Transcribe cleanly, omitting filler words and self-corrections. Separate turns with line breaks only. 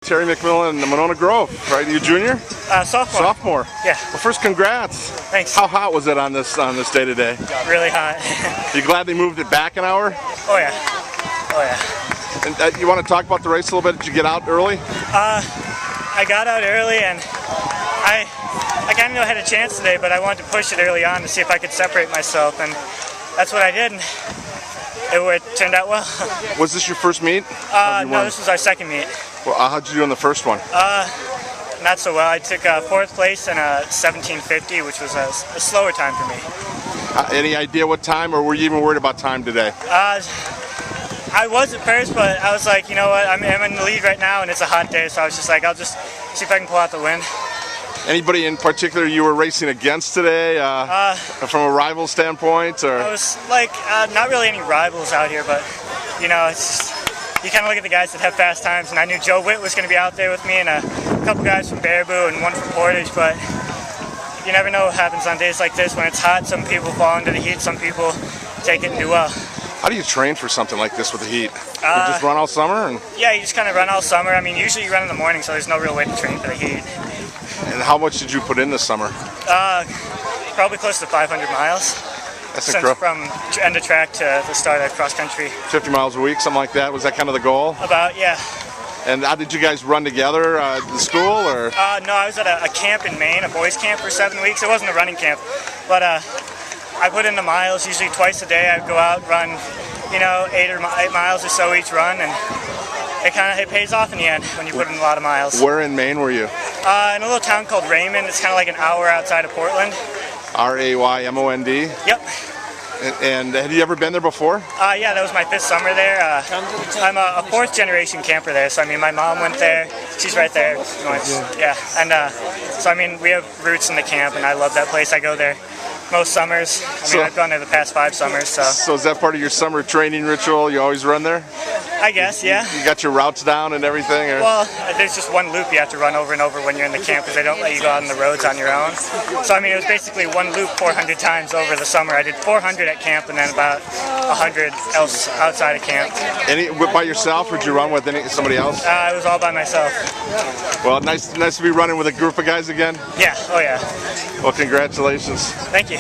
Terry McMillan in Monona Grove, right? You junior?
Sophomore.
Sophomore.
Yeah.
Well, first, congrats.
Thanks.
How hot was it on this day today?
Really hot.
You glad they moved it back an hour?
Oh yeah. Oh yeah.
And you want to talk about the race a little bit? Did you get out early?
I got out early and I kind of knew I had a chance today, but I wanted to push it early on to see if I could separate myself, and that's what I did. And it turned out well.
Was this your first meet?
No, this was our second meet.
Well, how'd you do in the first one?
Not so well. I took 4th place in a 17:50, which was a slower time for me.
Any idea what time, or were you even worried about time today?
I was at first, but I was like, you know what, I'm in the lead right now, and it's a hot day, so I was just like, I'll just see if I can pull out the win.
Anybody in particular you were racing against today, from a rival standpoint? Or?
I was like, not really any rivals out here, but you know, it's just, you kind of look at the guys that have fast times, and I knew Joe Witt was going to be out there with me, and a couple guys from Baraboo and one from Portage, but you never know what happens on days like this when it's hot. Some people fall into the heat, some people take it and do well.
How do you train for something like this with the heat? You just run all summer?
Yeah, you just kind of run all summer. I mean, usually you run in the morning, so there's no real way to train for the heat.
And how much did you put in this summer?
Probably close to 500 miles.
That's
since
incredible.
From end of track to the start of cross country.
50 miles a week, something like that? Was that kind of the goal?
About, yeah.
And how did you guys run together at the school? Or?
No, I was at a camp in Maine, a boys' camp for 7 weeks. It wasn't a running camp, but I put in the miles usually twice a day. I'd go out and run, you know, 8 miles or so each run, and it pays off in the end when you put in a lot of miles.
Where in Maine were you?
In a little town called Raymond. It's kind of like an hour outside of Portland.
Raymond?
Yep.
And had you ever been there before?
Yeah, that was my 5th summer there. I'm a 4th generation camper there, so I mean my mom went there. She's right there. Yeah, and so I mean we have roots in the camp, and I love that place. I go there most summers. I mean, I've gone there the past 5 summers. So
is that part of your summer training ritual? You always run there?
I guess, yeah.
You got your routes down and everything? Or?
Well, there's just one loop you have to run over and over when you're in the camp because they don't let you go out on the roads on your own. So I mean, it was basically one loop 400 times over the summer. I did 400 at camp and then about 100 else outside of camp.
By yourself, or did you run with somebody else?
It was all by myself.
Well, nice to be running with a group of guys again.
Yeah. Oh yeah.
Well, congratulations.
Thank you.